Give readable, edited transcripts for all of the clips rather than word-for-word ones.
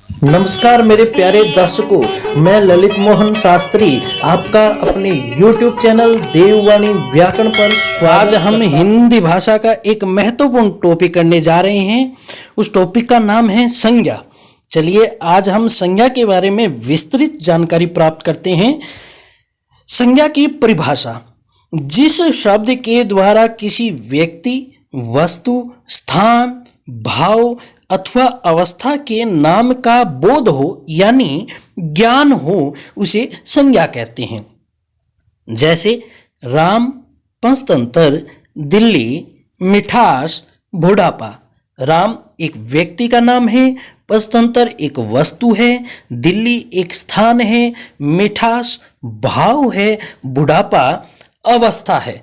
नमस्कार मेरे प्यारे दर्शकों, मैं ललित मोहन शास्त्री आपका अपने YouTube चैनल देववाणी व्याकरण पर आज हम हिंदी भाषा का एक महत्वपूर्ण टॉपिक करने जा रहे हैं। उस टॉपिक का नाम है संज्ञा। चलिए आज हम संज्ञा के बारे में विस्तृत जानकारी प्राप्त करते हैं। संज्ञा की परिभाषा: जिस शब्द के द्वारा किसी व्यक्ति, वस्तु, स्थान, भाव अथवा अवस्था के नाम का बोध हो यानी ज्ञान हो, उसे संज्ञा कहते हैं। जैसे राम, पंचतंत्र, दिल्ली, मिठास, बुढ़ापा। राम एक व्यक्ति का नाम है, पंचतंत्र एक वस्तु है, दिल्ली एक स्थान है, मिठास भाव है, बुढ़ापा अवस्था है।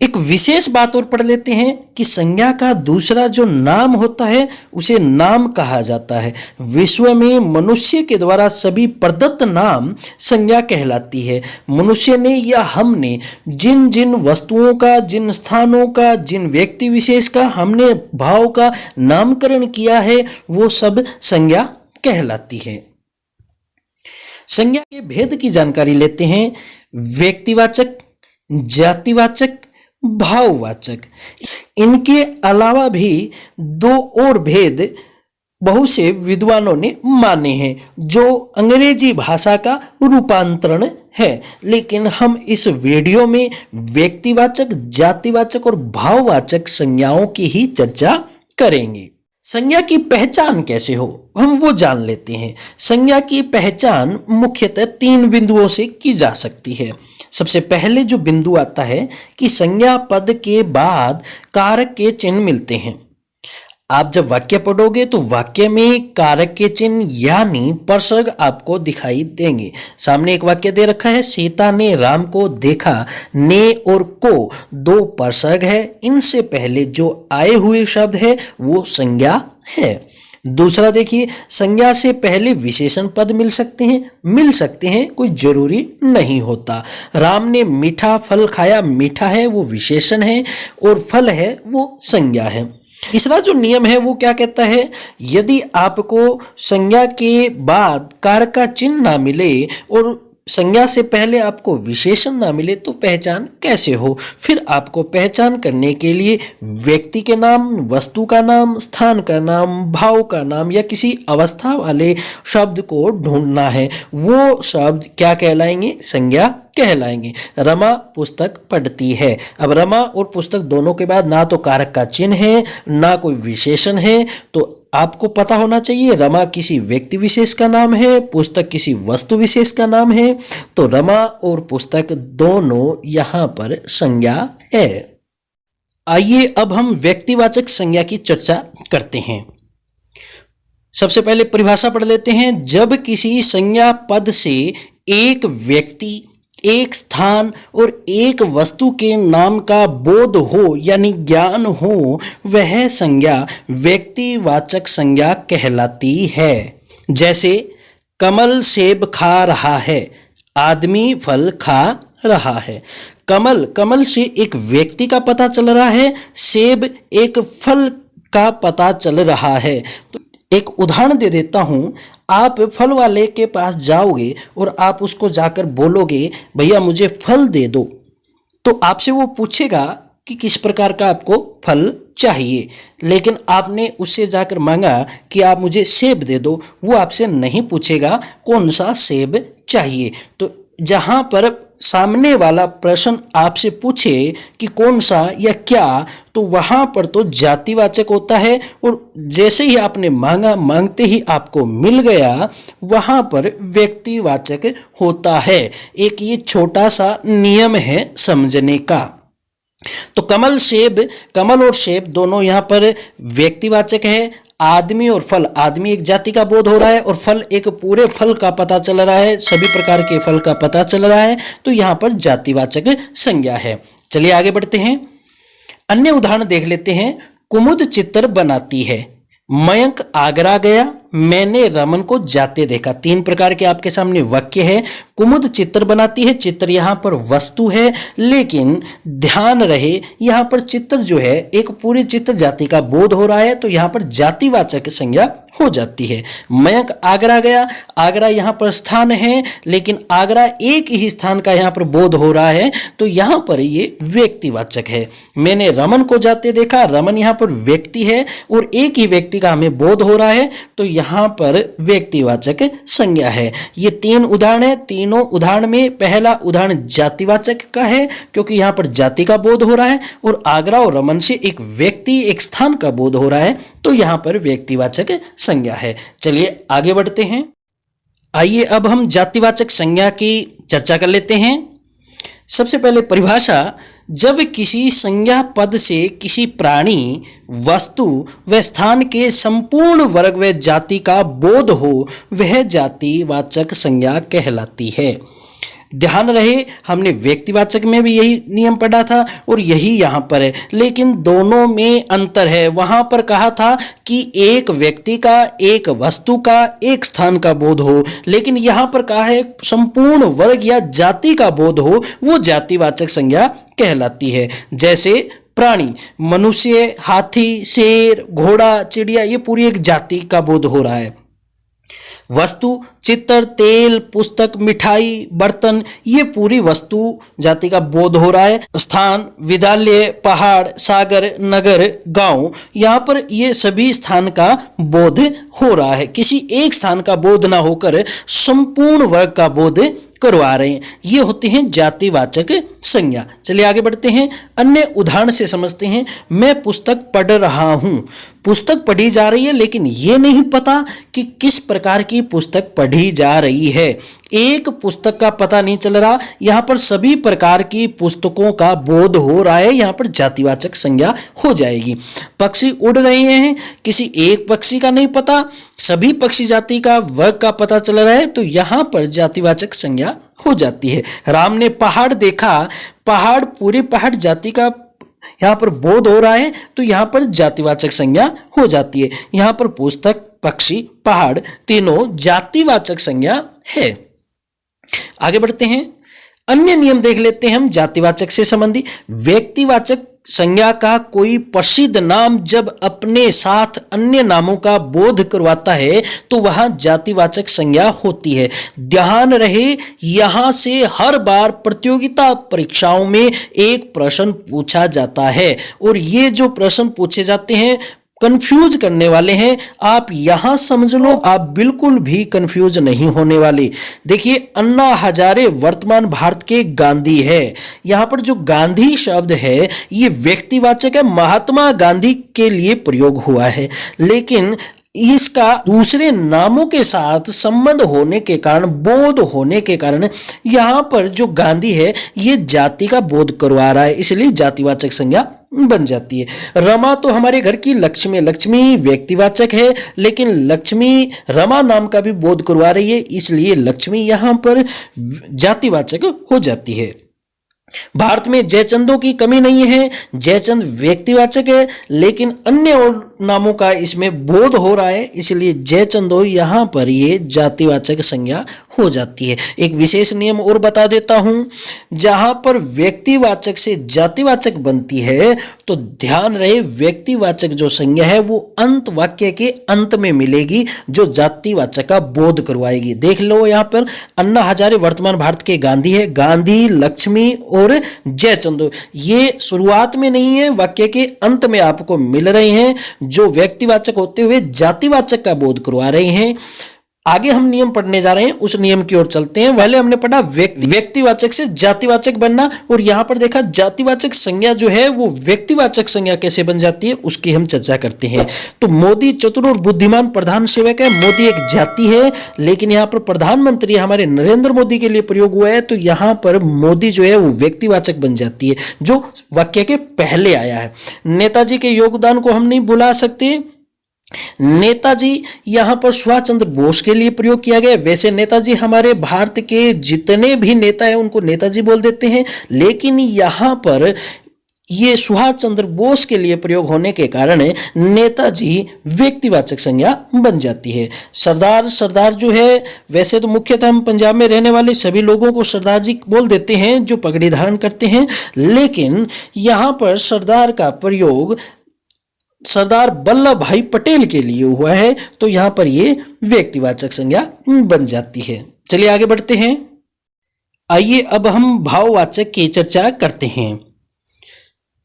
एक विशेष बात और पढ़ लेते हैं कि संज्ञा का दूसरा जो नाम होता है उसे नाम कहा जाता है। विश्व में मनुष्य के द्वारा सभी प्रदत्त नाम संज्ञा कहलाती है। मनुष्य ने या हमने जिन जिन वस्तुओं का, जिन स्थानों का, जिन व्यक्ति विशेष का हमने भाव का नामकरण किया है वो सब संज्ञा कहलाती है। संज्ञा के भेद की जानकारी लेते हैं। व्यक्तिवाचक, जातिवाचक, भाववाचक। इनके अलावा भी दो और भेद बहुत से विद्वानों ने माने हैं जो अंग्रेजी भाषा का रूपांतरण है, लेकिन हम इस वीडियो में व्यक्तिवाचक, जातिवाचक और भाववाचक संज्ञाओं की ही चर्चा करेंगे। संज्ञा की पहचान कैसे हो हम वो जान लेते हैं। संज्ञा की पहचान मुख्यतः 3 बिंदुओं से की जा सकती है। सबसे पहले जो बिंदु आता है कि संज्ञा पद के बाद कारक के चिन्ह मिलते हैं। आप जब वाक्य पढ़ोगे तो वाक्य में कारक के चिन्ह यानी प्रसर्ग आपको दिखाई देंगे। सामने एक वाक्य दे रखा है, सीता ने राम को देखा। ने और को 2 प्रसर्ग है। इनसे पहले जो आए हुए शब्द है वो संज्ञा है। दूसरा देखिए, संज्ञा से पहले विशेषण पद मिल सकते हैं, कोई जरूरी नहीं होता। राम ने मीठा फल खाया। मीठा है वो विशेषण है और फल है वो संज्ञा है। तीसरा जो नियम है वो क्या कहता है, यदि आपको संज्ञा के बाद कारक का चिन्ह ना मिले और संज्ञा से पहले आपको विशेषण ना मिले तो पहचान कैसे हो। फिर आपको पहचान करने के लिए व्यक्ति के नाम, वस्तु का नाम, स्थान का नाम, भाव का नाम या किसी अवस्था वाले शब्द को ढूंढना है। वो शब्द क्या कहलाएंगे? संज्ञा कहलाएंगे। रमा पुस्तक पढ़ती है। अब रमा और पुस्तक दोनों के बाद ना तो कारक का चिन्ह है ना कोई विशेषण है, तो आपको पता होना चाहिए रमा किसी व्यक्ति विशेष का नाम है, पुस्तक किसी वस्तु विशेष का नाम है। तो रमा और पुस्तक दोनों यहां पर संज्ञा है। आइए अब हम व्यक्तिवाचक संज्ञा की चर्चा करते हैं। सबसे पहले परिभाषा पढ़ लेते हैं। जब किसी संज्ञा पद से एक व्यक्ति, एक स्थान और एक वस्तु के नाम का बोध हो यानी ज्ञान हो, वह संज्ञा व्यक्तिवाचक संज्ञा कहलाती है। जैसे कमल सेब खा रहा है, आदमी फल खा रहा है। कमल से एक व्यक्ति का पता चल रहा है, सेब एक फल का पता चल रहा है। तो एक उदाहरण दे देता हूं। आप फल वाले के पास जाओगे और आप उसको जाकर बोलोगे भैया मुझे फल दे दो, तो आपसे वो पूछेगा कि किस प्रकार का आपको फल चाहिए। लेकिन आपने उससे जाकर मांगा कि आप मुझे सेब दे दो, वो आपसे नहीं पूछेगा कौन सा सेब चाहिए। तो जहां पर सामने वाला प्रश्न आपसे पूछे कि कौन सा या क्या, तो वहां पर तो जातिवाचक होता है और जैसे ही आपने मांगा, मांगते ही आपको मिल गया, वहां पर व्यक्तिवाचक होता है। एक ये छोटा सा नियम है समझने का। तो कमल और सेब दोनों यहां पर व्यक्तिवाचक है। आदमी और फल, आदमी एक जाति का बोध हो रहा है और फल एक पूरे फल का पता चल रहा है, सभी प्रकार के फल का पता चल रहा है, तो यहां पर जातिवाचक संज्ञा है। चलिए आगे बढ़ते हैं। अन्य उदाहरण देख लेते हैं। कुमुद चित्र बनाती है। मयंक आगरा गया। मैंने रमन को जाते देखा। 3 प्रकार के आपके सामने वाक्य है। कुमुद चित्र बनाती है, चित्र यहाँ पर वस्तु है, लेकिन ध्यान रहे यहाँ पर चित्र जो है एक पूरी चित्र जाति का बोध हो रहा है, तो यहाँ पर जातिवाचक संज्ञा हो जाती है। मयंक आगरा गया, आगरा यहाँ पर स्थान है, लेकिन आगरा एक ही स्थान का यहाँ पर बोध हो रहा है, तो यहाँ पर ये व्यक्तिवाचक है। मैंने रमन को जाते देखा, रमन यहाँ पर व्यक्ति है और एक ही व्यक्ति का हमें बोध हो रहा है, तो यहाँ पर व्यक्तिवाचक संज्ञा है। ये 3 उदाहरण है। तीनों उदाहरण में पहला उदाहरण जातिवाचक का है क्योंकि यहाँ पर जाति का बोध हो रहा है, और आगरा और रमन से एक व्यक्ति एक स्थान का बोध हो रहा है, तो यहाँ पर व्यक्तिवाचक संज्ञा है। चलिए आगे बढ़ते हैं। आइए अब हम जातिवाचक संज्ञा की चर्चा कर लेते हैं। सबसे पहले परिभाषा, जब किसी संज्ञा पद से किसी प्राणी, वस्तु व स्थान के संपूर्ण वर्ग व जाति का बोध हो, वह जातिवाचक संज्ञा कहलाती है। ध्यान रहे, हमने व्यक्तिवाचक में भी यही नियम पढ़ा था और यही यहाँ पर है, लेकिन दोनों में अंतर है। वहाँ पर कहा था कि एक व्यक्ति का, एक वस्तु का, एक स्थान का बोध हो, लेकिन यहाँ पर कहा है संपूर्ण वर्ग या जाति का बोध हो, वो जातिवाचक संज्ञा कहलाती है। जैसे प्राणी, मनुष्य, हाथी, शेर, घोड़ा, चिड़िया, ये पूरी एक जाति का बोध हो रहा है। वस्तु, चित्र, तेल, पुस्तक, मिठाई, बर्तन, ये पूरी वस्तु जाति का बोध हो रहा है। स्थान, विद्यालय, पहाड़, सागर, नगर, गांव, यहाँ पर ये सभी स्थान का बोध हो रहा है। किसी एक स्थान का बोध ना होकर संपूर्ण वर्ग का बोध करवा रहे हैं, ये होते हैं जातिवाचक संज्ञा। चलिए आगे बढ़ते हैं, अन्य उदाहरण से समझते हैं। मैं पुस्तक पढ़ रहा हूं, पुस्तक पढ़ी जा रही है, लेकिन ये नहीं पता कि किस प्रकार की पुस्तक पढ़ी जा रही है। एक पुस्तक का पता नहीं चल रहा, यहाँ पर सभी प्रकार की पुस्तकों का बोध हो रहा है, यहाँ पर जातिवाचक संज्ञा हो जाएगी। पक्षी उड़ रहे हैं, किसी एक पक्षी का नहीं पता, सभी पक्षी जाति का, वर्ग का पता चल रहा है, तो यहाँ पर जातिवाचक संज्ञा हो जाती है। राम ने पहाड़ देखा, पहाड़ पूरे पहाड़ जाति का यहाँ पर बोध हो रहा है, तो यहाँ पर जातिवाचक संज्ञा हो जाती है। यहाँ पर पुस्तक, पक्षी, पहाड़ तीनों जातिवाचक संज्ञा है। आगे बढ़ते हैं, अन्य नियम देख लेते हैं हम जातिवाचक से संबंधी। व्यक्तिवाचक संज्ञा का कोई प्रसिद्ध नाम जब अपने साथ अन्य नामों का बोध करवाता है तो वह जातिवाचक संज्ञा होती है। ध्यान रहे, यहां से हर बार प्रतियोगिता परीक्षाओं में एक प्रश्न पूछा जाता है, और ये जो प्रश्न पूछे जाते हैं कंफ्यूज करने वाले हैं। आप यहां समझ लो, आप बिल्कुल भी कंफ्यूज नहीं होने वाले। देखिए, अन्ना हजारे वर्तमान भारत के गांधी है। यहां पर जो गांधी शब्द है ये व्यक्तिवाचक है, महात्मा गांधी के लिए प्रयोग हुआ है, लेकिन इसका दूसरे नामों के साथ संबंध होने के कारण, बोध होने के कारण यहां पर जो गांधी है ये जाति का बोध करवा रहा है, इसलिए जातिवाचक संज्ञा बन जाती है। रमा तो हमारे घर की लक्ष्मी, लक्ष्मी व्यक्तिवाचक है, लेकिन लक्ष्मी रमा नाम का भी बोध करवा रही है, इसलिए लक्ष्मी यहां पर जातिवाचक हो जाती है। भारत में जयचंदों की कमी नहीं है, जयचंद व्यक्तिवाचक है, लेकिन अन्य और नामों का इसमें बोध हो रहा है, इसलिए जयचंदो यहां पर ये जातिवाचक संज्ञा हो जाती है। एक विशेष नियम और बता देता हूं, जहां पर व्यक्तिवाचक से जातिवाचक बनती है तो ध्यान रहे व्यक्तिवाचक जो संज्ञा है वो अंत वाक्य के अंत में मिलेगी, जो जातिवाचक का बोध करवाएगी। देख लो, यहां पर अन्ना हजारे वर्तमान भारत के गांधी है, गांधी, लक्ष्मी और जयचंद, ये शुरुआत में नहीं है, वाक्य के अंत में आपको मिल रहे हैं, जो व्यक्तिवाचक होते हुए जातिवाचक का बोध करवा रहे हैं। आगे हम नियम पढ़ने जा रहे हैं, उस नियम की ओर चलते हैं। पहले हमने पढ़ा व्यक्तिवाचक से जातिवाचक बनना, और यहां पर देखा जातिवाचक संज्ञा जो है वो व्यक्तिवाचक संज्ञा कैसे बन जाती है, उसकी हम चर्चा करते हैं। तो मोदी चतुर और बुद्धिमान प्रधान सेवक है। मोदी एक जाति है, लेकिन यहां पर प्रधानमंत्री हमारे नरेंद्र मोदी के लिए प्रयोग हुआ है, तो यहां पर मोदी जो है वो व्यक्तिवाचक बन जाती है, जो वाक्य के पहले आया है। नेताजी के योगदान को हम नहीं भुला सकते। नेताजी यहां पर सुभाष चंद्र बोस के लिए प्रयोग किया गया। वैसे नेताजी हमारे भारत के जितने भी नेता हैं उनको नेताजी बोल देते हैं, लेकिन यहां पर ये सुभाष चंद्र बोस के लिए प्रयोग होने के कारण नेताजी व्यक्तिवाचक संज्ञा बन जाती है। सरदार, सरदार जो है, वैसे तो मुख्यतः हम पंजाब में रहने वाले सभी लोगों को सरदार जी बोल देते हैं जो पगड़ी धारण करते हैं, लेकिन यहाँ पर सरदार का प्रयोग सरदार वल्लभ भाई पटेल के लिए हुआ है, तो यहाँ पर ये व्यक्तिवाचक संज्ञा बन जाती है। चलिए आगे बढ़ते हैं। आइए अब हम भाववाचक की चर्चा करते हैं।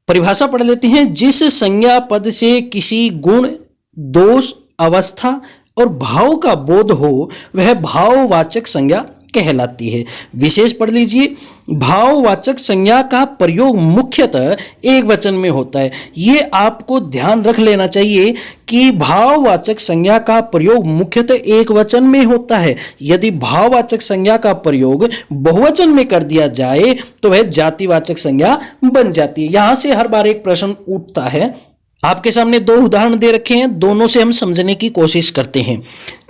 परिभाषा पढ़ लेते हैं। जिस संज्ञा पद से किसी गुण, दोष, अवस्था और भाव का बोध हो वह भाववाचक संज्ञा कहलाती है। विशेष पढ़ लीजिए। भाववाचक संज्ञा का प्रयोग मुख्यतः एक वचन में होता है। ये आपको ध्यान रख लेना चाहिए कि भाववाचक संज्ञा का प्रयोग मुख्यतः एक वचन में होता है। यदि भाववाचक संज्ञा का प्रयोग बहुवचन में कर दिया जाए तो वह जातिवाचक संज्ञा बन जाती है। यहां से हर बार एक प्रश्न उठता है। आपके सामने दो उदाहरण दे रखे हैं, दोनों से हम समझने की कोशिश करते हैं।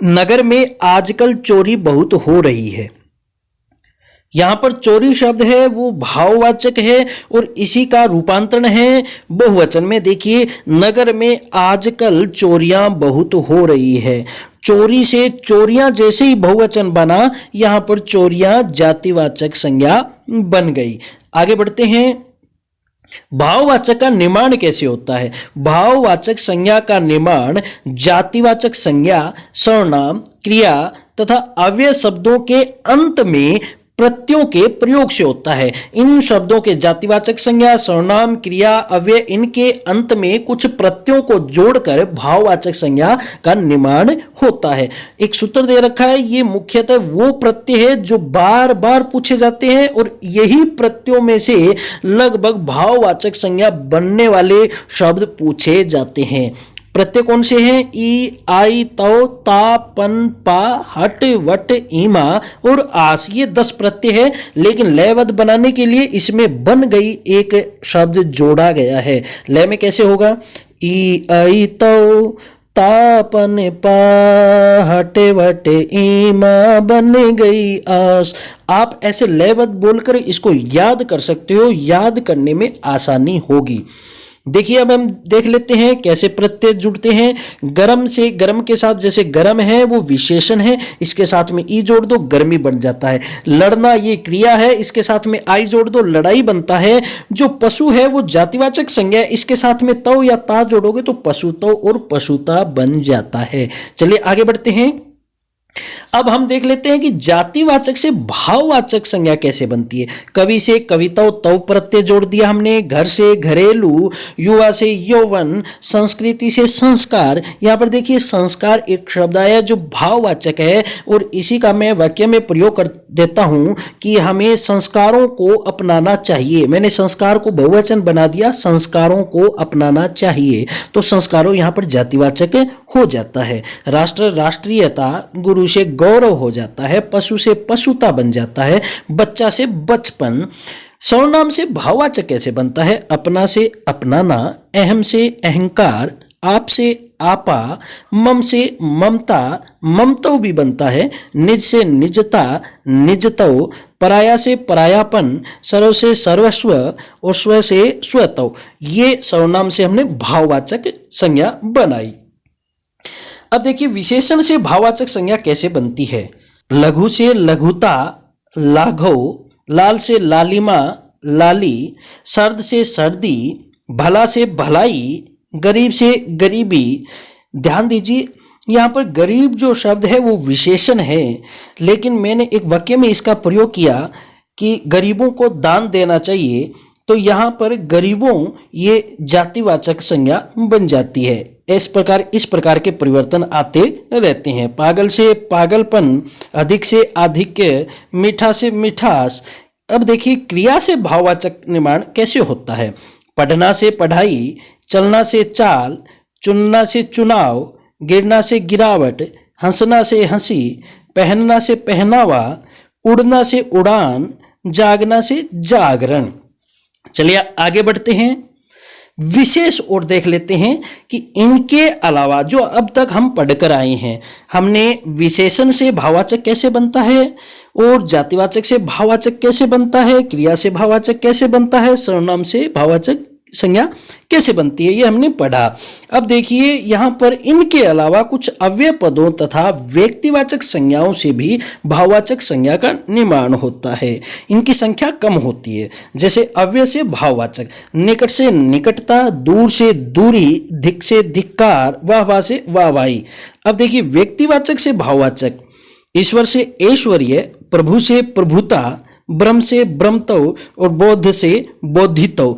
नगर में आजकल चोरी बहुत हो रही है। यहां पर चोरी शब्द है वो भाववाचक है और इसी का रूपांतरण है बहुवचन में। देखिए, नगर में आजकल चोरियां बहुत हो रही है। चोरी से चोरियां जैसे ही बहुवचन बना, यहां पर चोरियां जातिवाचक संज्ञा बन गई। आगे बढ़ते हैं। भाववाचक का निर्माण कैसे होता है? भाववाचक संज्ञा का निर्माण जातिवाचक संज्ञा, सर्वनाम, क्रिया तथा अव्यय शब्दों के अंत में प्रत्ययों के प्रयोग से होता है। इन शब्दों के जातिवाचक संज्ञा, सर्वनाम, क्रिया, अव्यय, इनके अंत में कुछ प्रत्ययों को जोड़कर भाववाचक संज्ञा का निर्माण होता है। एक सूत्र दे रखा है, ये मुख्यतः वो प्रत्यय है जो बार बार पूछे जाते हैं और यही प्रत्ययों में से लगभग भाववाचक संज्ञा बनने वाले शब्द पूछे जाते हैं। प्रत्यय कौन से हैं? ई, आई, तौ, ता, पन, पा, हट, वट, ईमा और आस। ये 10 प्रत्यय है, लेकिन लयबद्ध बनाने के लिए इसमें बन गई एक शब्द जोड़ा गया है। लय में कैसे होगा? ई, आई, तौ, ता, पन, पा, हट, वट, ईमा, बन गई आस। आप ऐसे लयबद्ध बोलकर इसको याद कर सकते हो, याद करने में आसानी होगी। देखिए, अब हम देख लेते हैं कैसे प्रत्यय जुड़ते हैं। गरम से, गरम के साथ जैसे गरम है वो विशेषण है, इसके साथ में ई जोड़ दो, गर्मी बन जाता है। लड़ना ये क्रिया है, इसके साथ में आई जोड़ दो, लड़ाई बनता है। जो पशु है वो जातिवाचक संज्ञा है, इसके साथ में तौ या ता जोड़ोगे तो पशुतौ और पशुता बन जाता है। चलिए आगे बढ़ते हैं। अब हम देख लेते हैं कि जातिवाचक से भाववाचक संज्ञा कैसे बनती है। कवि से कविता, तव प्रत्यय जोड़ दिया हमने। घर से घरेलू, युवा से यौवन, संस्कृति से संस्कार। यहाँ पर देखिए संस्कार एक शब्द आया जो भाववाचक है और इसी का मैं वाक्य में प्रयोग कर देता हूं कि हमें संस्कारों को अपनाना चाहिए। मैंने संस्कार को बहुवचन बना दिया, संस्कारों को अपनाना चाहिए, तो संस्कारों यहाँ पर जातिवाचक हो जाता है। राष्ट्र, राष्ट्रीयता, गुरु से गौरव हो जाता है, पशु से पशुता बन जाता है, बच्चा से बचपन। सर्वनाम से भाववाचक कैसे बनता है? अपना से अपनाना, अहम से अहंकार, आप से आपा, मम से ममता, ममतो भी बनता है, निज से निजता, निजतो, पराया से परायापन, सर्व से सर्वस्व और स्व से स्वतो। ये सर्वनाम से हमने भाववाचक संज्ञा बनाई। अब देखिए विशेषण से भाववाचक संज्ञा कैसे बनती है। लघु से लघुता, लाघव, लाल से लालिमा, लाली, सर्द से सर्दी, भला से भलाई, गरीब से गरीबी। ध्यान दीजिए, यहाँ पर गरीब जो शब्द है वो विशेषण है, लेकिन मैंने एक वाक्य में इसका प्रयोग किया कि गरीबों को दान देना चाहिए, तो यहाँ पर गरीबों ये जातिवाचक संज्ञा बन जाती है। इस प्रकार के परिवर्तन आते रहते हैं। पागल से पागलपन, अधिक से आधिक्य, मीठा से मिठास। अब देखिए क्रिया से भाववाचक निर्माण कैसे होता है। पढ़ना से पढ़ाई, चलना से चाल, चुनना से चुनाव, गिरना से गिरावट, हंसना से हंसी, पहनना से पहनावा, उड़ना से उड़ान, जागना से जागरण। चलिए आगे बढ़ते हैं। विशेष और देख लेते हैं कि इनके अलावा जो अब तक हम पढ़कर आए हैं, हमने विशेषण से भाववाचक कैसे बनता है और जातिवाचक से भाववाचक कैसे बनता है, क्रिया से भाववाचक कैसे बनता है, सर्वनाम से भाववाचक संज्ञा कैसे बनती है ये हमने पढ़ा। अब देखिए यहाँ पर इनके अलावा कुछ अव्यय पदों तथा व्यक्तिवाचक संज्ञाओं से भी भाववाचक संज्ञा का निर्माण होता है। इनकी संख्या कम होती है। जैसे अव्यय से भाववाचक, निकट से निकटता, दूर से दूरी, धिक से धिक्कार, वाह से वाहवाही। अब देखिए व्यक्तिवाचक से भाववाचक, ईश्वर से ऐश्वर्य, प्रभु से प्रभुता, ब्रह्म से ब्रह्मत्व और बोध से बोधित्व।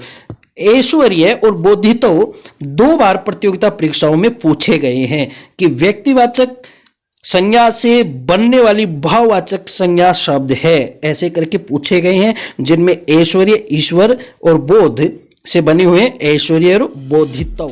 ऐश्वर्य और बोधित्व 2 बार प्रतियोगिता परीक्षाओं में पूछे गए हैं कि व्यक्तिवाचक संज्ञा से बनने वाली भाववाचक संज्ञा शब्द है, ऐसे करके पूछे गए हैं, जिनमें ऐश्वर्य ईश्वर और बोध से बने हुए ऐश्वर्य और बोधित्व।